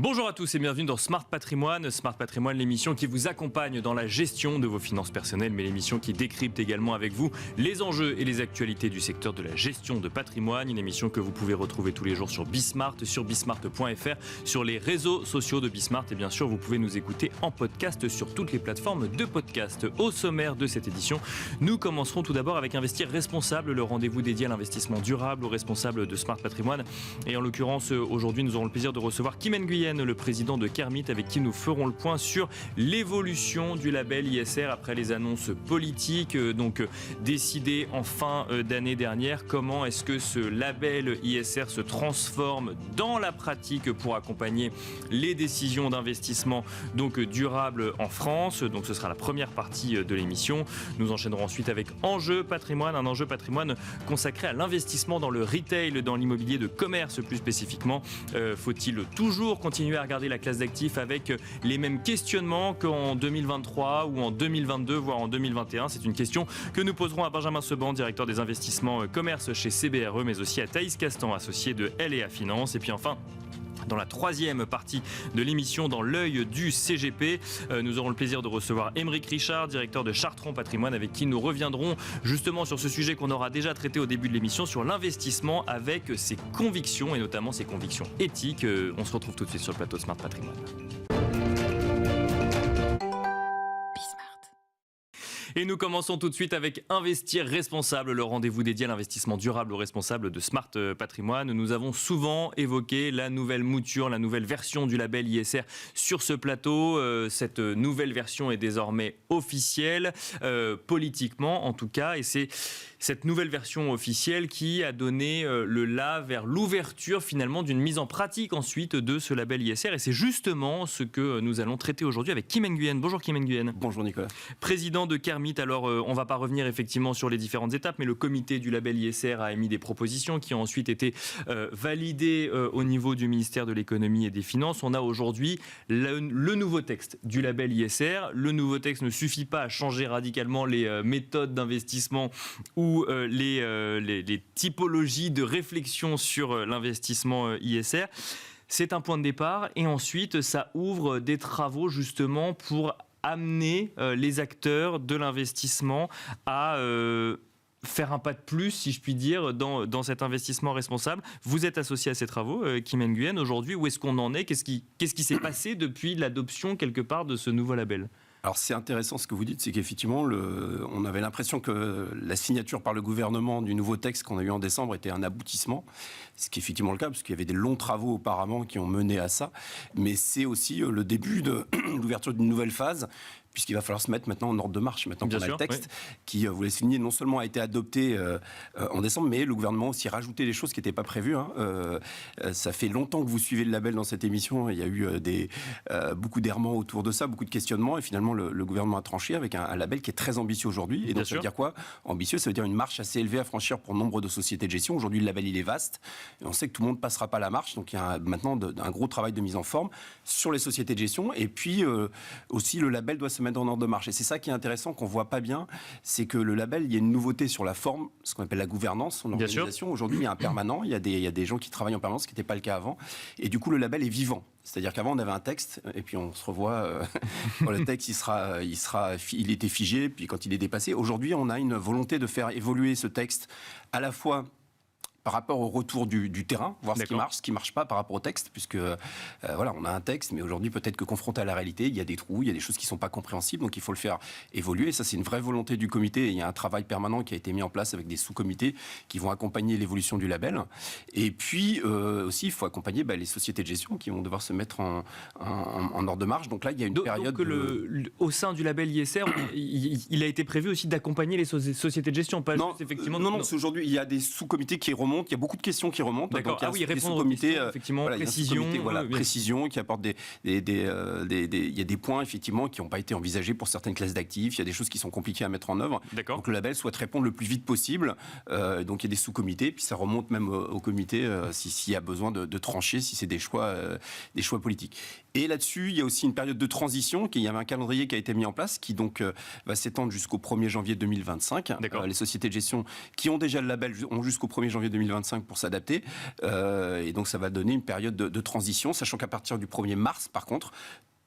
Bonjour à tous et bienvenue dans Smart Patrimoine. Smart Patrimoine, l'émission qui vous accompagne dans la gestion de vos finances personnelles, mais l'émission qui décrypte également avec vous les enjeux et les actualités du secteur de la gestion de patrimoine. Une émission que vous pouvez retrouver tous les jours sur Bismart, sur bismart.fr, sur les réseaux sociaux de Bismart. Et bien sûr, vous pouvez nous écouter en podcast sur toutes les plateformes de podcast. Au sommaire de cette édition, nous commencerons tout d'abord avec Investir Responsable, le rendez-vous dédié à l'investissement durable aux responsables de Smart Patrimoine. Et en l'occurrence, aujourd'hui, nous aurons le plaisir de recevoir Kim Nguyen, le président de Kermit, avec qui nous ferons le point sur l'évolution du label ISR après les annonces politiques décidées en fin d'année dernière. Comment est-ce que ce label ISR se transforme dans la pratique pour accompagner les décisions d'investissement durables en France? Donc ce sera la première partie de l'émission. Nous enchaînerons ensuite avec Enjeu Patrimoine, un enjeu patrimoine consacré à l'investissement dans le retail, dans l'immobilier de commerce plus spécifiquement. Faut-il toujours continuer à regarder la classe d'actifs avec les mêmes questionnements qu'en 2023 ou en 2022, voire en 2021? C'est une question que nous poserons à Benjamin Seban, directeur des investissements commerce chez CBRE, mais aussi à Thaïs Castan, associé de L&A Finance. Et puis enfin, dans la troisième partie de l'émission, dans l'œil du CGP, nous aurons le plaisir de recevoir Aymeric Richard, directeur de Chartron Patrimoine, avec qui nous reviendrons justement sur ce sujet qu'on aura déjà traité au début de l'émission, sur l'investissement avec ses convictions et notamment ses convictions éthiques. On se retrouve tout de suite sur le plateau de Smart Patrimoine. Et nous commençons tout de suite avec Investir Responsable, le rendez-vous dédié à l'investissement durable aux responsables de Smart Patrimoine. Nous avons souvent évoqué la nouvelle mouture, la nouvelle version du label ISR sur ce plateau. Cette nouvelle version est désormais officielle, politiquement en tout cas, et c'est cette nouvelle version officielle qui a donné le la vers l'ouverture finalement d'une mise en pratique ensuite de ce label ISR. Et c'est justement ce que nous allons traiter aujourd'hui avec Kim Nguyen. Bonjour Kim Nguyen. Bonjour Nicolas. Président de Kermit. Alors on ne va pas revenir effectivement sur les différentes étapes, mais le comité du label ISR a émis des propositions qui ont ensuite été validées au niveau du ministère de l'économie et des finances. On a aujourd'hui le nouveau texte du label ISR. Le nouveau texte ne suffit pas à changer radicalement les méthodes d'investissement ou les typologies de réflexion sur l'investissement ISR. C'est un point de départ et ensuite ça ouvre des travaux justement pour amener les acteurs de l'investissement à faire un pas de plus, si je puis dire, dans cet investissement responsable. Vous êtes associé à ces travaux, Kim Nguyen. Aujourd'hui, où est-ce qu'on en est? Qu'est-ce qui s'est passé depuis l'adoption quelque part de ce nouveau label? Alors c'est intéressant ce que vous dites, c'est qu'effectivement, on avait l'impression que la signature par le gouvernement du nouveau texte qu'on a eu en décembre était un aboutissement, ce qui est effectivement le cas, parce qu'il y avait des longs travaux auparavant qui ont mené à ça, mais c'est aussi le début de l'ouverture d'une nouvelle phase, puisqu'il va falloir se mettre maintenant en ordre de marche, maintenant qu'on a le texte, qui, vous l'avez souligné, non seulement a été adopté en décembre, mais le gouvernement a aussi rajouté des choses qui n'étaient pas prévues. Ça fait longtemps que vous suivez le label dans cette émission, il y a eu beaucoup d'errements autour de ça, beaucoup de questionnements, et finalement le gouvernement a tranché avec un label qui est très ambitieux aujourd'hui. Et donc ça veut dire quoi? Ambitieux, ça veut dire une marche assez élevée à franchir pour nombre de sociétés de gestion. Aujourd'hui, le label, il est vaste, et on sait que tout le monde ne passera pas la marche, donc il y a maintenant un gros travail de mise en forme sur les sociétés de gestion, et puis aussi le label doit se mettre en ordre de marche. Et c'est ça qui est intéressant, qu'on ne voit pas bien, c'est que le label, il y a une nouveauté sur la forme, ce qu'on appelle la gouvernance, son organisation. Aujourd'hui, il y a un permanent, il y a des gens qui travaillent en permanence, ce qui n'était pas le cas avant. Et du coup, le label est vivant. C'est-à-dire qu'avant, on avait un texte, et puis on se revoit, quand le texte, il était figé, puis quand il est dépassé. Aujourd'hui, on a une volonté de faire évoluer ce texte, à la fois par rapport au retour du terrain, voir ce qui marche pas par rapport au texte, puisque voilà, on a un texte, mais aujourd'hui peut-être que confronté à la réalité, il y a des trous, il y a des choses qui sont pas compréhensibles, donc il faut le faire évoluer. Et ça, c'est une vraie volonté du comité. Et il y a un travail permanent qui a été mis en place avec des sous-comités qui vont accompagner l'évolution du label. Et puis aussi, il faut accompagner les sociétés de gestion qui vont devoir se mettre en ordre de marche. Donc là, il y a une période. Donc au sein du label ISR, il a été prévu aussi d'accompagner les sociétés de gestion, pas juste effectivement. Non, aujourd'hui, il y a des sous-comités qui remontent. Il y a beaucoup de questions qui remontent. D'accord. Donc, il y a des sous-comités, effectivement, précision, qui apportent il y a des points effectivement qui n'ont pas été envisagés pour certaines classes d'actifs. Il y a des choses qui sont compliquées à mettre en œuvre. D'accord. Donc le label souhaite répondre le plus vite possible. Donc il y a des sous-comités, puis ça remonte même au comité s'il y a besoin de trancher, si c'est des choix politiques. Et là-dessus, il y a aussi une période de transition. Il y avait un calendrier qui a été mis en place qui donc va s'étendre jusqu'au 1er janvier 2025. Les sociétés de gestion qui ont déjà le label ont jusqu'au 1er janvier 2025 2025 pour s'adapter. Et donc, ça va donner une période de transition, sachant qu'à partir du 1er mars, par contre,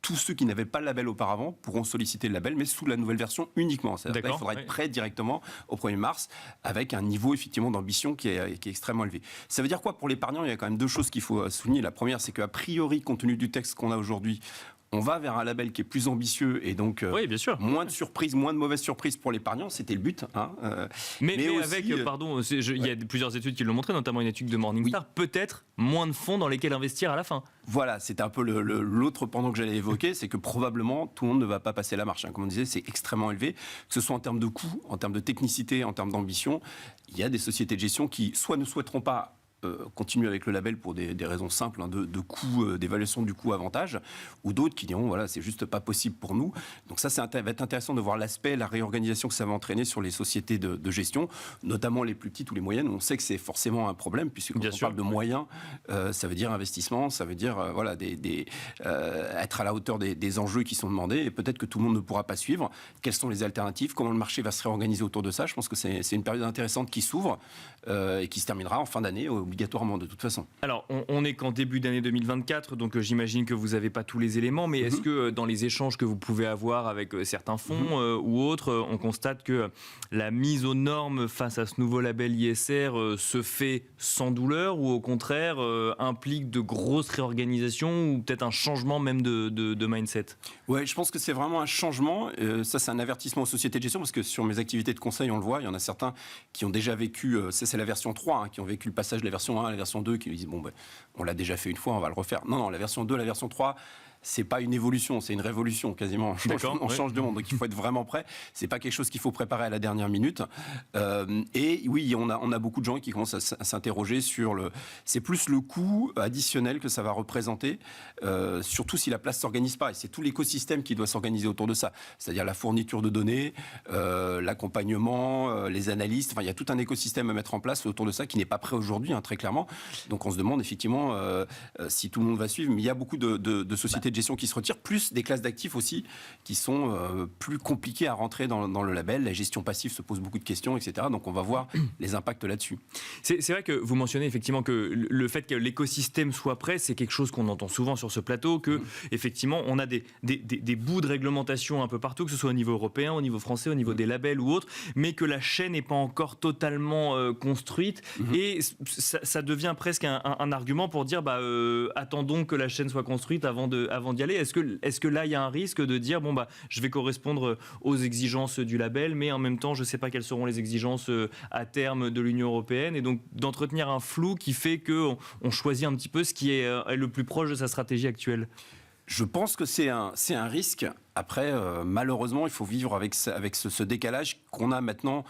tous ceux qui n'avaient pas le label auparavant pourront solliciter le label, mais sous la nouvelle version uniquement. C'est-à-dire qu'il faudra être prêt directement au 1er mars, avec un niveau effectivement d'ambition qui est extrêmement élevé. Ça veut dire quoi pour l'épargnant? Il y a quand même deux choses qu'il faut souligner. La première, c'est qu'a priori, compte tenu du texte qu'on a aujourd'hui, on va vers un label qui est plus ambitieux et donc bien sûr. moins de surprises, moins de mauvaises surprises pour l'épargnant. C'était le but. Mais aussi, avec, il y a plusieurs études qui l'ont montré, notamment une étude de Morningstar, peut-être moins de fonds dans lesquels investir à la fin. Voilà, c'était un peu l'autre pendant que j'allais évoquer, c'est que probablement tout le monde ne va pas passer la marche. Comme on disait, c'est extrêmement élevé, que ce soit en termes de coûts, en termes de technicité, en termes d'ambition. Il y a des sociétés de gestion qui soit ne souhaiteront pas continuer avec le label pour des raisons simples de coût, d'évaluation du coût-avantage, ou d'autres qui diront voilà, c'est juste pas possible pour nous. Donc ça va être intéressant de voir l'aspect, la réorganisation que ça va entraîner sur les sociétés de gestion, notamment les plus petites ou les moyennes. On sait que c'est forcément un problème, puisque quand on parle de moyens, ça veut dire investissement, ça veut dire être à la hauteur des enjeux qui sont demandés, et peut-être que tout le monde ne pourra pas suivre. Quelles sont les alternatives? Comment le marché va se réorganiser autour de ça? Je pense que c'est une période intéressante qui s'ouvre et qui se terminera en fin d'année, obligatoirement de toute façon. Alors, on n'est qu'en début d'année 2024, donc j'imagine que vous n'avez pas tous les éléments, mais est-ce que dans les échanges que vous pouvez avoir avec certains fonds ou autres, on constate que la mise aux normes face à ce nouveau label ISR se fait sans douleur, ou au contraire implique de grosses réorganisations, ou peut-être un changement même de mindset? Ouais, je pense que c'est vraiment un changement. Ça, c'est un avertissement aux sociétés de gestion, parce que sur mes activités de conseil, on le voit, il y en a certains qui ont déjà vécu, c'est la version 3, qui ont vécu le passage de la version 1 à la version 2, qui nous disent on l'a déjà fait une fois, on va le refaire. Non, la version 2, la version 3, c'est pas une évolution, c'est une révolution quasiment. On change de monde, donc il faut être vraiment prêt. C'est pas quelque chose qu'il faut préparer à la dernière minute. Et oui, on a beaucoup de gens qui commencent à s'interroger sur c'est plus le coût additionnel que ça va représenter, surtout si la place s'organise pas. Et c'est tout l'écosystème qui doit s'organiser autour de ça. C'est-à-dire la fourniture de données, l'accompagnement, les analystes. Enfin, il y a tout un écosystème à mettre en place autour de ça qui n'est pas prêt aujourd'hui, très clairement. Donc on se demande effectivement si tout le monde va suivre. Mais il y a beaucoup de sociétés de gestion qui se retirent, plus des classes d'actifs aussi qui sont plus compliquées à rentrer dans le label. La gestion passive se pose beaucoup de questions, etc. Donc on va voir les impacts là-dessus. C'est vrai que vous mentionnez effectivement que le fait que l'écosystème soit prêt, c'est quelque chose qu'on entend souvent sur ce plateau, que effectivement on a des bouts de réglementation un peu partout, que ce soit au niveau européen, au niveau français, au niveau des labels ou autres, mais que la chaîne n'est pas encore totalement construite, et ça devient presque un argument pour dire attendons que la chaîne soit construite avant d'y aller. Est-ce que là il y a un risque de dire je vais correspondre aux exigences du label, mais en même temps je ne sais pas quelles seront les exigences à terme de l'Union européenne, et donc d'entretenir un flou qui fait qu'on choisit un petit peu ce qui est le plus proche de sa stratégie actuelle? Je pense que c'est un risque. Après, malheureusement, il faut vivre avec ce décalage qu'on a maintenant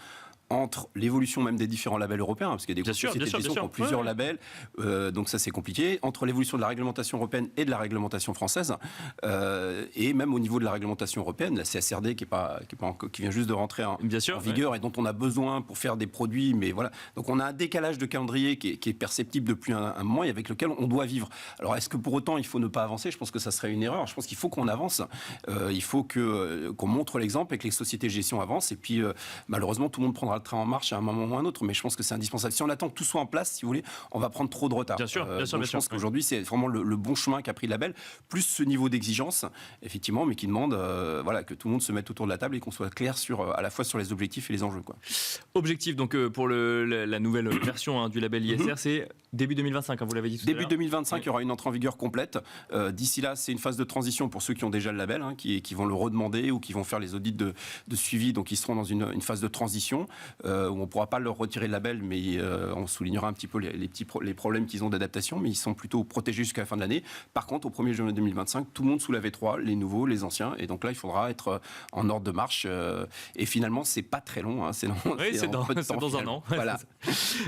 entre l'évolution même des différents labels européens, parce qu'il y a des sociétés de gestion qui ont plusieurs labels, donc ça c'est compliqué, entre l'évolution de la réglementation européenne et de la réglementation française, et même au niveau de la réglementation européenne, la CSRD qui vient juste de rentrer en vigueur, et dont on a besoin pour faire des produits, mais voilà. Donc on a un décalage de calendrier qui est perceptible depuis un moment, et avec lequel on doit vivre. Alors est-ce que pour autant il faut ne pas avancer? Je pense que ça serait une erreur. Je pense qu'il faut qu'on avance, il faut qu'on montre l'exemple et que les sociétés de gestion avancent, et puis malheureusement tout le monde prendra le train en marche à un moment ou à un autre, mais je pense que c'est indispensable. Si on attend que tout soit en place, si vous voulez, on va prendre trop de retard. Bien sûr, je pense qu'aujourd'hui, c'est vraiment le bon chemin qu'a pris le label, plus ce niveau d'exigence, effectivement, mais qui demande que tout le monde se mette autour de la table et qu'on soit clair à la fois sur les objectifs et les enjeux. Objectif, donc, pour la nouvelle version du label ISR, c'est début 2025, vous l'avez dit tout à l'heure. Début 2025, il y aura une entrée en vigueur complète. D'ici là, c'est une phase de transition pour ceux qui ont déjà le label, qui vont le redemander ou qui vont faire les audits de suivi, donc ils seront dans une phase de transition. Où on ne pourra pas leur retirer le label, mais on soulignera un petit peu les problèmes qu'ils ont d'adaptation, mais ils sont plutôt protégés jusqu'à la fin de l'année. Par contre, au 1er janvier 2025, tout le monde sous la V3, les nouveaux, les anciens, et donc là, il faudra être en ordre de marche. Et finalement, c'est pas très long. C'est dans un an. Voilà.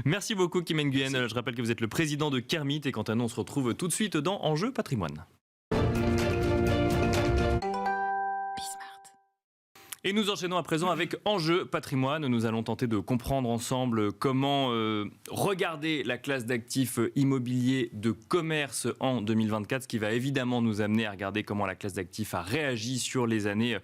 Merci beaucoup, Kim Nguyen. Je rappelle que vous êtes le président de Kermit, et quant à nous, on se retrouve tout de suite dans Enjeu Patrimoine. Et nous enchaînons à présent avec Enjeu patrimoine. Nous allons tenter de comprendre ensemble comment regarder la classe d'actifs immobiliers de commerce en 2024, ce qui va évidemment nous amener à regarder comment la classe d'actifs a réagi sur les années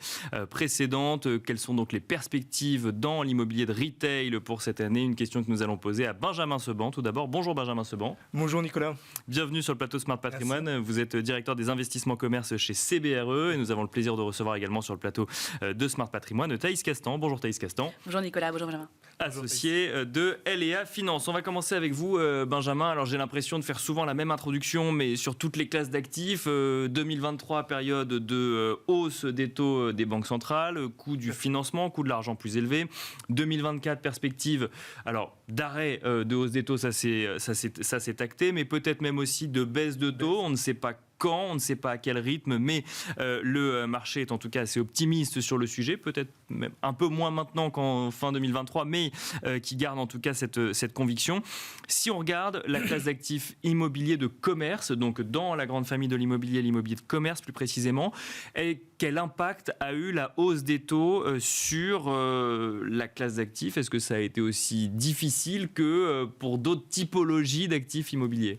précédentes. Quelles sont donc les perspectives dans l'immobilier de retail pour cette année? Une question que nous allons poser à Benjamin Seban. Tout d'abord, bonjour Benjamin Seban. Bonjour Nicolas. Bienvenue sur le plateau Smart Patrimoine. Merci. Vous êtes directeur des investissements commerce chez CBRE et nous avons le plaisir de recevoir également sur le plateau de Smart Patrimoine Thaïs Castan. Bonjour Thaïs Castan. Bonjour Nicolas, bonjour Benjamin. Associé de L&A Finance. On va commencer avec vous Benjamin. Alors j'ai l'impression de faire souvent la même introduction mais sur toutes les classes d'actifs. 2023, période de hausse des taux des banques centrales, coût du financement, coût de l'argent plus élevé. 2024, perspective alors d'arrêt de hausse des taux, ça c'est acté, mais peut-être même aussi de baisse de taux. On ne sait pas quand, on ne sait pas à quel rythme, mais le marché est en tout cas assez optimiste sur le sujet, peut-être même un peu moins maintenant qu'en fin 2023, mais qui garde en tout cas cette conviction. Si on regarde la classe d'actifs immobiliers de commerce, donc dans la grande famille de l'immobilier, l'immobilier de commerce plus précisément, et quel impact a eu la hausse des taux sur la classe d'actifs? Est-ce que ça a été aussi difficile que pour d'autres typologies d'actifs immobiliers?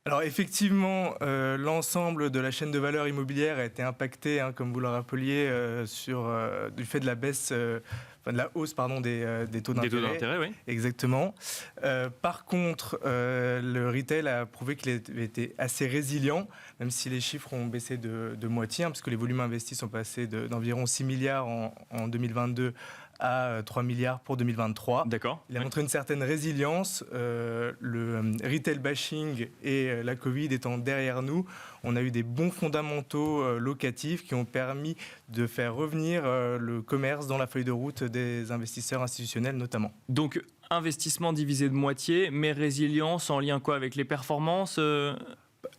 Alors effectivement, l'ensemble de la chaîne de valeur immobilière a été impacté, comme vous le rappeliez, du fait de la baisse, de la hausse des taux d'intérêt. Des taux d'intérêt, oui. Exactement. Par contre, le retail a prouvé qu'il avait été assez résilient, même si les chiffres ont baissé de moitié, parce que les volumes investis sont passés d'environ 6 milliards en 2022 à 3 milliards pour 2023. D'accord. Il a montré une certaine résilience. Le retail bashing et la Covid étant derrière nous, on a eu des bons fondamentaux locatifs qui ont permis de faire revenir le commerce dans la feuille de route des investisseurs institutionnels notamment. Donc investissement divisé de moitié, mais résilience en lien quoi avec les performances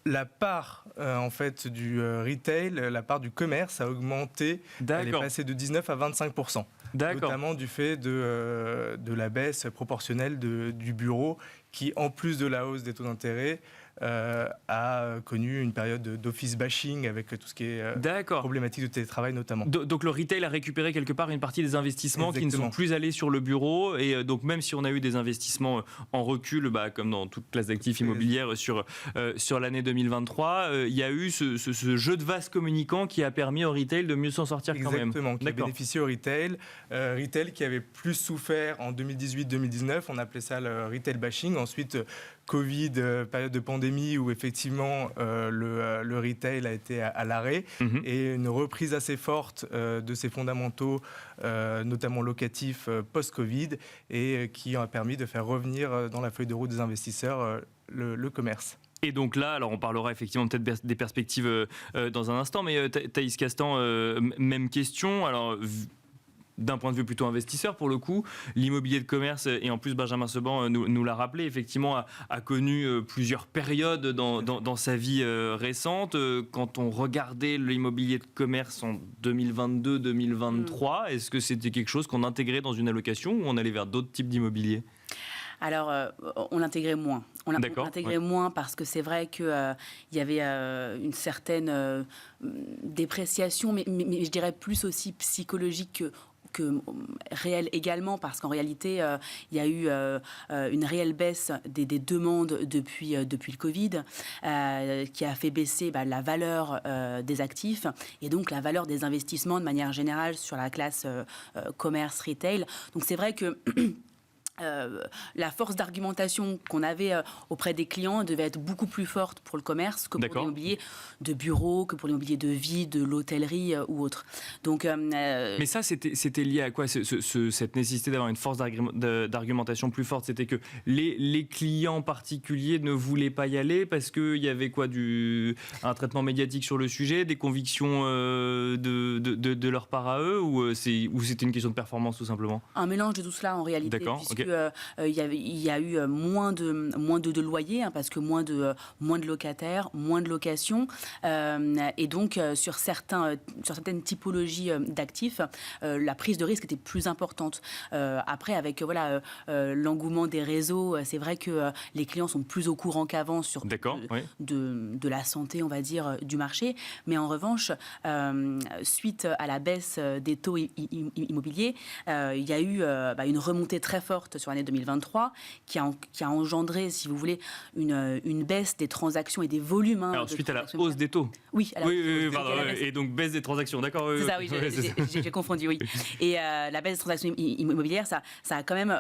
La part en fait du retail, la part du commerce a augmenté. Elle est passée de 19 à 25%. Notamment du fait de la baisse proportionnelle du bureau qui, en plus de la hausse des taux d'intérêt, a connu une période d'office bashing avec tout ce qui est problématique de télétravail notamment. Donc le retail a récupéré quelque part une partie des investissements qui ne sont plus allés sur le bureau et donc même si on a eu des investissements en recul, comme dans toute classe d'actifs immobilières sur l'année 2023, il y a eu ce jeu de vase communicant qui a permis au retail de mieux s'en sortir quand même. Exactement, qui a bénéficié au retail. Retail qui avait plus souffert en 2018-2019, on appelait ça le retail bashing. Ensuite, Covid, période de pandémie où effectivement le retail a été à l'arrêt et une reprise assez forte de ses fondamentaux, notamment locatifs post-Covid et qui a permis de faire revenir dans la feuille de route des investisseurs le commerce. Et donc là, alors on parlera effectivement peut-être des perspectives dans un instant, mais Thaïs Castan, même question. Alors, d'un point de vue plutôt investisseur pour le coup, l'immobilier de commerce, et en plus Benjamin Seban nous l'a rappelé, effectivement a connu plusieurs périodes dans sa vie récente. Quand on regardait l'immobilier de commerce en 2022-2023, est-ce que c'était quelque chose qu'on intégrait dans une allocation ou on allait vers d'autres types d'immobilier ? Alors, on l'intégrait moins. On l'intégrait moins parce que c'est vrai qu'il y avait une certaine dépréciation, mais je dirais plus aussi psychologique que réel également, parce qu'en réalité, il y a eu une réelle baisse des demandes depuis le Covid, qui a fait baisser la valeur des actifs et donc la valeur des investissements de manière générale sur la classe commerce, retail. Donc c'est vrai que la force d'argumentation qu'on avait auprès des clients devait être beaucoup plus forte pour le commerce que pour l'immobilier de bureau, que pour l'immobilier de vie, de l'hôtellerie ou autre. Donc, mais ça, c'était lié à quoi cette nécessité d'avoir une force d'argumentation plus forte? C'était que les clients particuliers ne voulaient pas y aller parce qu'il y avait un traitement médiatique sur le sujet, des convictions de leur part à eux, ou c'était une question de performance tout simplement? Un mélange de tout cela en réalité, puisque il y a eu moins de loyers, parce que moins de locataires, moins de locations. Et donc, sur certaines typologies d'actifs, la prise de risque était plus importante. Après, avec l'engouement des réseaux, c'est vrai que les clients sont plus au courant qu'avant sur de la santé, on va dire, du marché. Mais en revanche, suite à la baisse des taux immobiliers, il y a eu une remontée très forte sur l'année 2023 qui a engendré, si vous voulez, une baisse des transactions et des volumes. Alors, suite à la hausse des taux. Oui, pardon. Et donc baisse des transactions, d'accord. C'est ça, oui, j'ai confondu, oui. Et la baisse des transactions immobilières, ça a quand même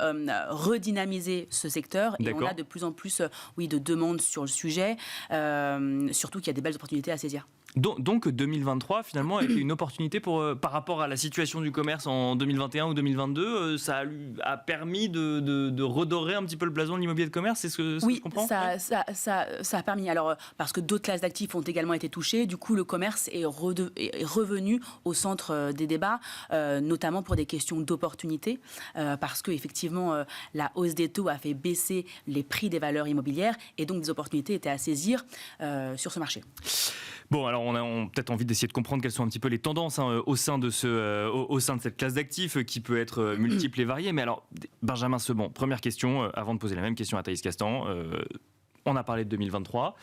redynamisé ce secteur. Et on a de plus en plus de demandes sur le sujet, surtout qu'il y a des belles opportunités à saisir. Donc 2023 finalement a été une opportunité par rapport à la situation du commerce en 2021 ou 2022, ça a permis de redorer un petit peu le blason de l'immobilier de commerce, c'est ce que je comprends. Ça a permis, alors parce que d'autres classes d'actifs ont également été touchées, du coup le commerce est revenu au centre des débats, notamment pour des questions d'opportunité, parce que effectivement la hausse des taux a fait baisser les prix des valeurs immobilières et donc des opportunités étaient à saisir sur ce marché. Bon, alors on a peut-être envie d'essayer de comprendre quelles sont un petit peu les tendances au sein de cette classe d'actifs qui peut être multiple et variée. Mais alors, Benjamin Sebon, première question, avant de poser la même question à Thaïs Castan. On a parlé de 2023.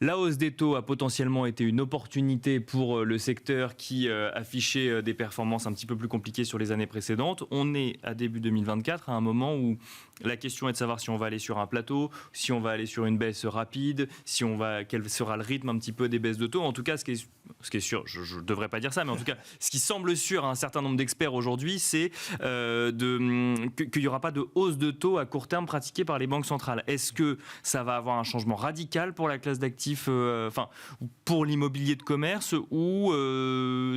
La hausse des taux a potentiellement été une opportunité pour le secteur qui affichait des performances un petit peu plus compliquées sur les années précédentes. On est à début 2024, à un moment où la question est de savoir si on va aller sur un plateau, si on va aller sur une baisse rapide, quel sera le rythme un petit peu des baisses de taux. En tout cas, ce qui est sûr, je ne devrais pas dire ça, mais en tout cas, ce qui semble sûr à un certain nombre d'experts aujourd'hui, c'est qu'il n'y aura pas de hausse de taux à court terme pratiquée par les banques centrales. Est-ce que ça va avoir un changement radical pour la classe d'actifs, pour l'immobilier de commerce, ou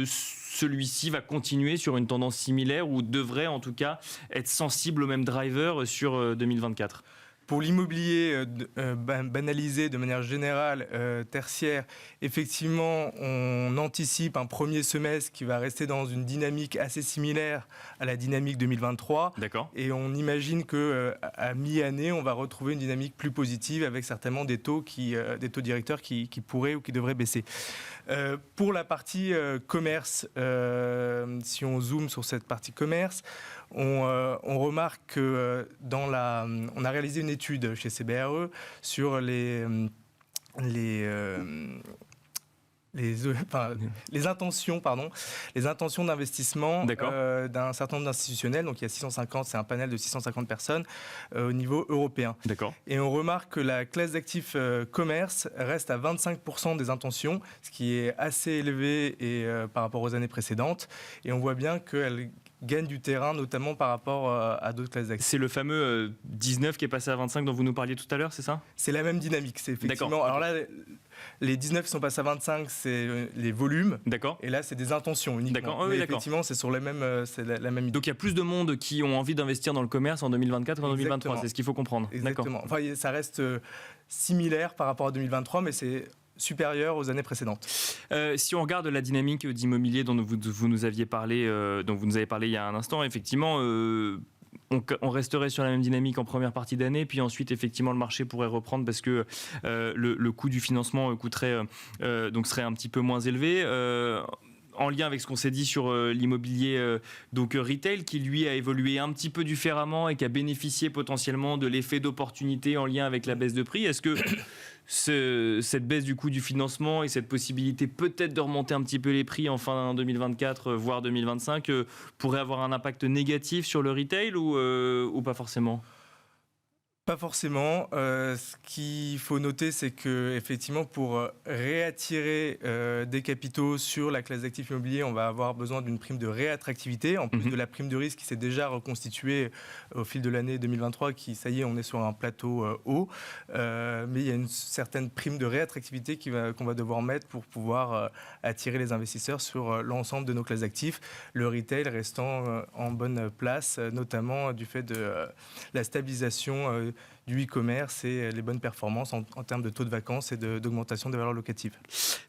celui-ci va continuer sur une tendance similaire ou devrait en tout cas être sensible au même driver sur 2024 ? Pour l'immobilier banalisé de manière générale, tertiaire, effectivement, on anticipe un premier semestre qui va rester dans une dynamique assez similaire à la dynamique 2023. D'accord. Et on imagine qu'à mi-année, on va retrouver une dynamique plus positive avec certainement des taux directeurs qui pourraient ou qui devraient baisser. Pour la partie commerce, si on zoome sur cette partie commerce, on remarque que on a réalisé une étude chez CBRE sur les intentions d'investissement d'un certain nombre d'institutionnels. Donc il y a 650, c'est un panel de 650 personnes au niveau européen. D'accord. Et on remarque que la classe d'actifs commerce reste à 25% des intentions, ce qui est assez élevé par rapport aux années précédentes. Et on voit bien qu'elle gagne du terrain, notamment par rapport à d'autres classes d'actifs. C'est le fameux 19 qui est passé à 25 dont vous nous parliez tout à l'heure, c'est ça ? C'est la même dynamique, c'est effectivement. D'accord. Alors là, les 19 qui sont passés à 25, c'est les volumes. D'accord. Et là, c'est des intentions uniquement. D'accord. Mais effectivement, c'est sur la même idée. Donc il y a plus de monde qui ont envie d'investir dans le commerce en 2024 qu'en 2023, c'est ce qu'il faut comprendre. Exactement. Enfin, ça reste similaire par rapport à 2023, mais c'est supérieur aux années précédentes. Si on regarde la dynamique d'immobilier dont vous nous avez parlé il y a un instant, effectivement, on resterait sur la même dynamique en première partie d'année, puis ensuite effectivement le marché pourrait reprendre parce que le coût du financement serait un petit peu moins élevé. En lien avec ce qu'on s'est dit sur l'immobilier retail, qui lui a évolué un petit peu différemment et qui a bénéficié potentiellement de l'effet d'opportunité en lien avec la baisse de prix. Est-ce que cette baisse du coût du financement et cette possibilité peut-être de remonter un petit peu les prix en fin 2024, voire 2025, pourrait avoir un impact négatif sur le retail ou pas forcément ? Pas forcément. Ce qu'il faut noter, c'est que effectivement, pour réattirer des capitaux sur la classe d'actifs immobiliers, on va avoir besoin d'une prime de réattractivité, en plus de la prime de risque qui s'est déjà reconstituée au fil de l'année 2023, qui, ça y est, on est sur un plateau haut. Mais il y a une certaine prime de réattractivité qu'on va devoir mettre pour pouvoir attirer les investisseurs sur l'ensemble de nos classes d'actifs. Le retail restant en bonne place, notamment du fait de la stabilisation du e-commerce et les bonnes performances en termes de taux de vacances et d'augmentation des valeurs locatives.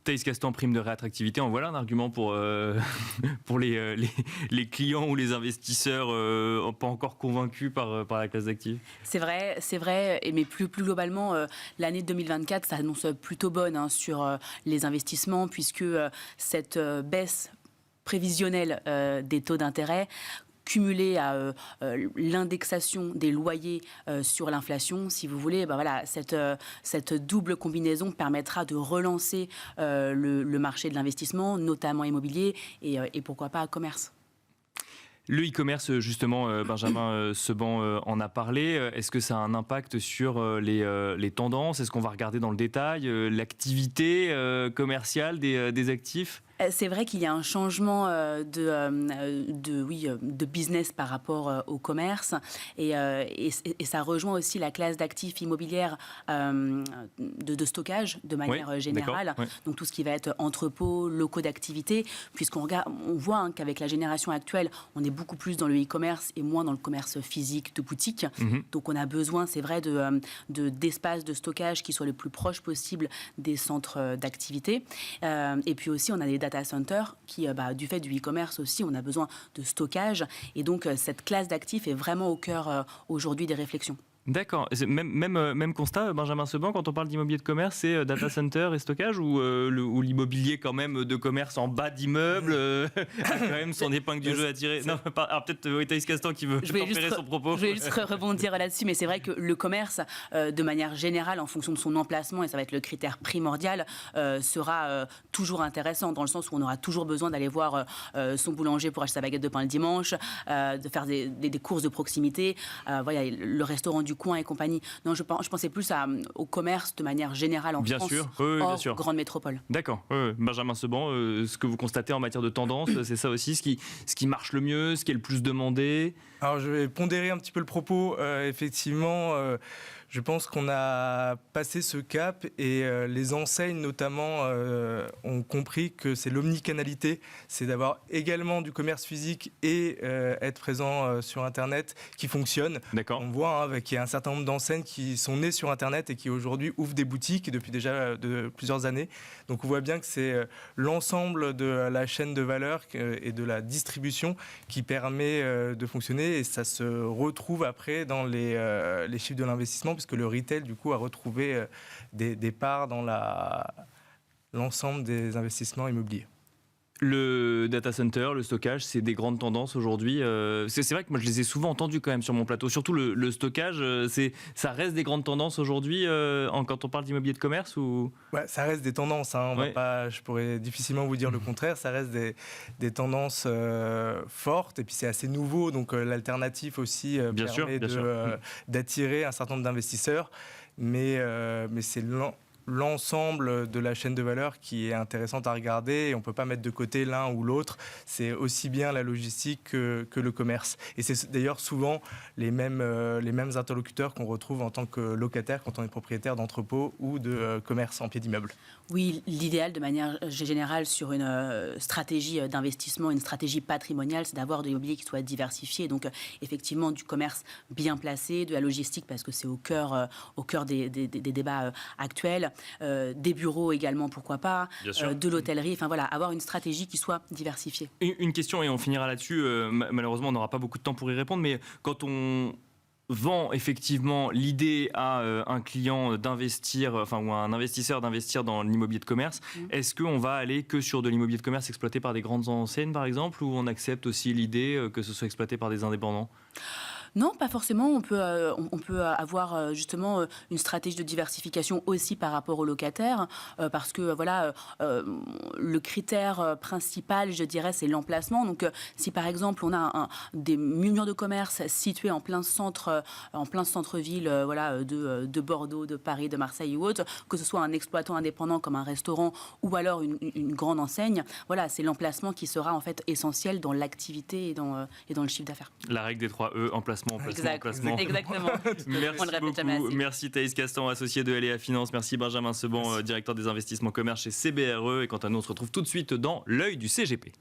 Thaïs Castan, prime de réattractivité, en voilà un argument pour les clients ou les investisseurs pas encore convaincus par la classe d'actifs. C'est vrai, mais plus globalement, l'année 2024 s'annonce plutôt bonne sur les investissements, puisque cette baisse prévisionnelle des taux d'intérêt cumulé à l'indexation des loyers sur l'inflation, si vous voulez, cette double combinaison permettra de relancer le marché de l'investissement, notamment immobilier, et pourquoi pas commerce. Le e-commerce, justement, Benjamin Seban en a parlé. Est-ce que ça a un impact sur les tendances ? Est-ce qu'on va regarder dans le détail l'activité commerciale des actifs ? C'est vrai qu'il y a un changement de business par rapport au commerce et ça rejoint aussi la classe d'actifs immobilières de stockage de manière générale. Oui. Donc tout ce qui va être entrepôts, locaux d'activité, puisqu'on voit qu'avec la génération actuelle, on est beaucoup plus dans le e-commerce et moins dans le commerce physique de boutique. Donc on a besoin, c'est vrai, d'espaces de stockage qui soient le plus proches possible des centres d'activité. Et puis aussi, on a des data centers qui, du fait du e-commerce aussi, on a besoin de stockage. Et donc, cette classe d'actifs est vraiment au cœur aujourd'hui des réflexions. D'accord. Même constat, Benjamin Seban, quand on parle d'immobilier de commerce, c'est data center et stockage ou l'immobilier quand même de commerce en bas d'immeuble a quand même son épingle du jeu à tirer. Non, alors peut-être Thaïs Castan qui veut tempérer son propos. Je vais juste rebondir là-dessus, mais c'est vrai que le commerce, de manière générale, en fonction de son emplacement, et ça va être le critère primordial, sera toujours intéressant dans le sens où on aura toujours besoin d'aller voir son boulanger pour acheter sa baguette de pain le dimanche, de faire des courses de proximité, le restaurant du coin et compagnie. Non, je pensais plus au commerce de manière générale en France, bien sûr. Grande métropole. D'accord. Benjamin Seban, ce que vous constatez en matière de tendance, c'est ça aussi, ce qui marche le mieux, ce qui est le plus demandé. Alors, je vais pondérer un petit peu le propos. Effectivement, je pense qu'on a passé ce cap et les enseignes notamment ont compris que c'est l'omnicanalité, c'est d'avoir également du commerce physique et être présent sur Internet qui fonctionne. D'accord. On voit qu'il y a un certain nombre d'enseignes qui sont nées sur Internet et qui aujourd'hui ouvrent des boutiques depuis déjà de plusieurs années. Donc on voit bien que c'est l'ensemble de la chaîne de valeur et de la distribution qui permet de fonctionner et ça se retrouve après dans les chiffres de l'investissement puisque le retail, du coup, a retrouvé des parts dans l'ensemble des investissements immobiliers. Le data center, le stockage, c'est des grandes tendances aujourd'hui. C'est vrai que moi, je les ai souvent entendus quand même sur mon plateau. Surtout le stockage, ça reste des grandes tendances aujourd'hui quand on parle d'immobilier de commerce ou... Ouais, ça reste des tendances. Je pourrais difficilement vous dire le contraire. Ça reste des tendances fortes. Et puis, c'est assez nouveau. Donc, l'alternative aussi permet d'attirer un certain nombre d'investisseurs. Mais c'est l'ensemble de la chaîne de valeur qui est intéressante à regarder et on ne peut pas mettre de côté l'un ou l'autre. C'est aussi bien la logistique que le commerce. Et c'est d'ailleurs souvent les mêmes interlocuteurs qu'on retrouve en tant que locataire quand on est propriétaire d'entrepôts ou de commerce en pied d'immeuble. Oui, l'idéal de manière générale sur une stratégie d'investissement, une stratégie patrimoniale, c'est d'avoir de l'immobilier qui soit diversifié. Donc effectivement du commerce bien placé, de la logistique parce que c'est au cœur des débats actuels. Des bureaux également, pourquoi pas, de l'hôtellerie, enfin voilà, avoir une stratégie qui soit diversifiée. Une question et on finira là-dessus, malheureusement on n'aura pas beaucoup de temps pour y répondre, mais quand on vend effectivement l'idée à un client d'investir, ou à un investisseur d'investir dans l'immobilier de commerce, est-ce qu'on va aller que sur de l'immobilier de commerce exploité par des grandes enseignes par exemple, ou on accepte aussi l'idée que ce soit exploité par des indépendants ? Non, pas forcément. On peut avoir justement une stratégie de diversification aussi par rapport aux locataires, parce que le critère principal, je dirais, c'est l'emplacement. Donc, si par exemple on a des murs de commerce situés en plein centre-ville, de Bordeaux, de Paris, de Marseille ou autre, que ce soit un exploitant indépendant comme un restaurant ou alors une grande enseigne, voilà, c'est l'emplacement qui sera en fait essentiel dans l'activité et dans le chiffre d'affaires. La règle des 3 E, emplacement. Exactement. Merci beaucoup. Merci Thaïs Castan, associé de LEA Finance. Merci Benjamin Seban, directeur des investissements commerce chez CBRE. Et quant à nous, on se retrouve tout de suite dans l'œil du CGP.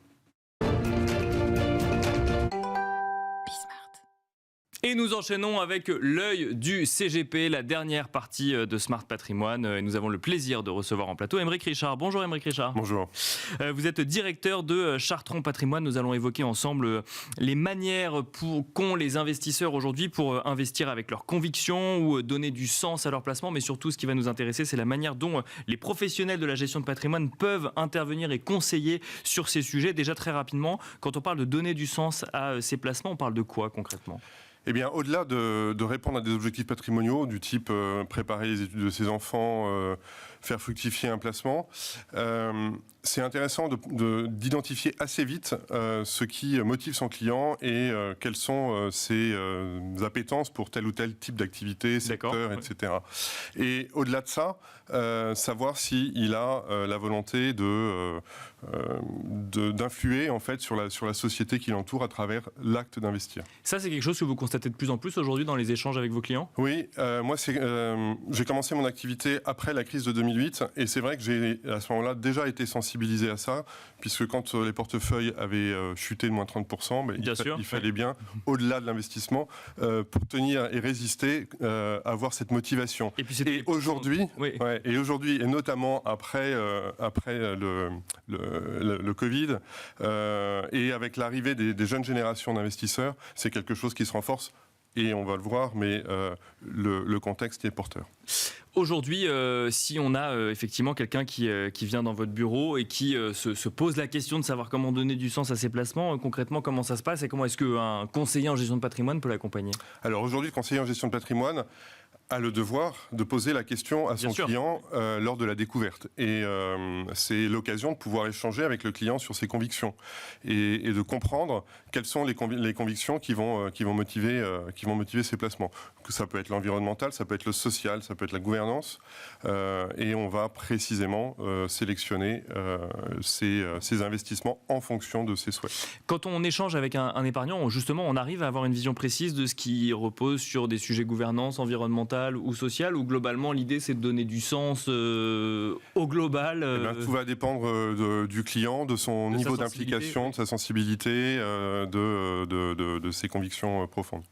Et nous enchaînons avec l'œil du CGP, la dernière partie de Smart Patrimoine. Et nous avons le plaisir de recevoir en plateau Aymeric Richard. Bonjour Aymeric Richard. Bonjour. Vous êtes directeur de Chartron Patrimoine. Nous allons évoquer ensemble les manières qu'ont les investisseurs aujourd'hui pour investir avec leurs convictions ou donner du sens à leur placement. Mais surtout, ce qui va nous intéresser, c'est la manière dont les professionnels de la gestion de patrimoine peuvent intervenir et conseiller sur ces sujets. Déjà très rapidement, quand on parle de donner du sens à ces placements, on parle de quoi concrètement ? Eh bien, au-delà de répondre à des objectifs patrimoniaux du type préparer les études de ses enfants, faire fructifier un placement, c'est intéressant d'identifier assez vite ce qui motive son client et quelles sont ses appétences pour tel ou tel type d'activité, secteur, etc. Et au-delà de ça, savoir s'il a la volonté d'influer en fait sur la société qui l'entoure à travers l'acte d'investir. Ça, c'est quelque chose que vous constatez de plus en plus aujourd'hui dans les échanges avec vos clients ? Oui, moi j'ai commencé mon activité après la crise de 2008 et c'est vrai que j'ai à ce moment-là déjà été sensibilisé à ça, puisque quand les portefeuilles avaient chuté de moins 30%, il fallait bien, au-delà de l'investissement, pour tenir et résister, avoir cette motivation. Et aujourd'hui, et notamment après le Covid, et avec l'arrivée des jeunes générations d'investisseurs, c'est quelque chose qui se renforce. Et on va le voir, mais le contexte est porteur. Aujourd'hui, si on a effectivement quelqu'un qui vient dans votre bureau et qui se pose la question de savoir comment donner du sens à ses placements, concrètement, comment ça se passe et comment est-ce qu'un conseiller en gestion de patrimoine peut l'accompagner ? Alors aujourd'hui, le conseiller en gestion de patrimoine a le devoir de poser la question à son client lors de la découverte. Et c'est l'occasion de pouvoir échanger avec le client sur ses convictions et de comprendre quelles sont les convictions qui vont motiver ses placements. Ça peut être l'environnemental, ça peut être le social, ça peut être la gouvernance. Et on va précisément sélectionner ces investissements en fonction de ses souhaits. Quand on échange avec un épargnant, justement, on arrive à avoir une vision précise de ce qui repose sur des sujets gouvernance, environnementale ou sociale, ou globalement l'idée c'est de donner du sens au global Tout va dépendre du client, de son niveau d'implication, de sa sensibilité, de ses convictions profondes.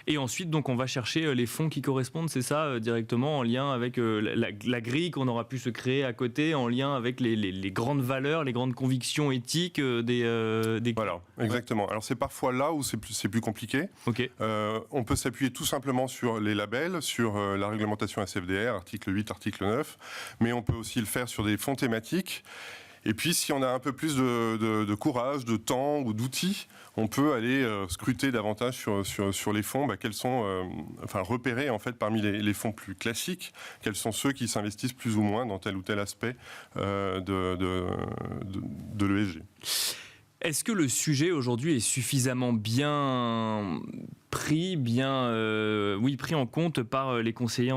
Et ensuite, donc, on va chercher les fonds qui correspondent, c'est ça, directement en lien avec la grille qu'on aura pu se créer à côté, en lien avec les grandes valeurs, les grandes convictions éthiques des... Voilà, exactement. Alors c'est parfois là où c'est plus compliqué. Okay. On peut s'appuyer tout simplement sur les labels, sur la réglementation SFDR, article 8, article 9, mais on peut aussi le faire sur des fonds thématiques. Et puis, si on a un peu plus de courage, de temps ou d'outils, on peut aller scruter davantage sur les fonds, quels sont, repérer en fait parmi les fonds plus classiques, quels sont ceux qui s'investissent plus ou moins dans tel ou tel aspect de l'ESG. Est-ce que le sujet aujourd'hui est suffisamment bien pris en compte par les conseillers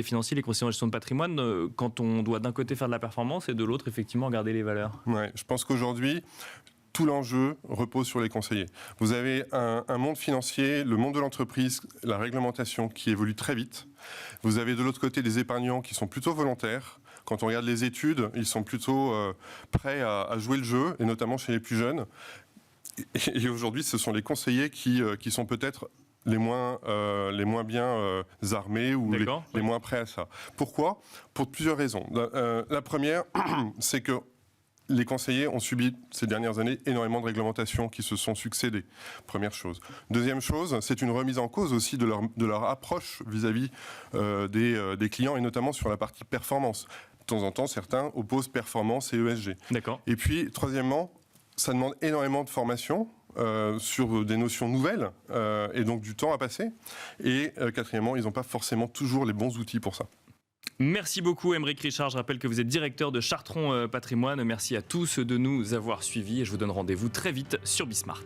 financiers, les conseillers en gestion de patrimoine, quand on doit d'un côté faire de la performance et de l'autre effectivement regarder les valeurs ? Ouais, je pense qu'aujourd'hui, tout l'enjeu repose sur les conseillers. Vous avez un monde financier, le monde de l'entreprise, la réglementation qui évolue très vite. Vous avez de l'autre côté des épargnants qui sont plutôt volontaires. Quand on regarde les études, ils sont plutôt prêts à jouer le jeu, et notamment chez les plus jeunes. Et aujourd'hui, ce sont les conseillers qui sont peut-être les moins bien armés ou les moins prêts à ça. Pourquoi ? Pour plusieurs raisons. La première, c'est que les conseillers ont subi ces dernières années énormément de réglementations qui se sont succédées. Première chose. Deuxième chose, c'est une remise en cause aussi de leur approche vis-à-vis des clients et notamment sur la partie performance. De temps en temps, certains opposent performance et ESG. D'accord. Et puis, troisièmement, ça demande énormément de formation sur des notions nouvelles et donc du temps à passer. Et quatrièmement, ils n'ont pas forcément toujours les bons outils pour ça. Merci beaucoup Aymeric Richard, je rappelle que vous êtes directeur de Chartron Patrimoine. Merci à tous de nous avoir suivis et je vous donne rendez-vous très vite sur Bismart.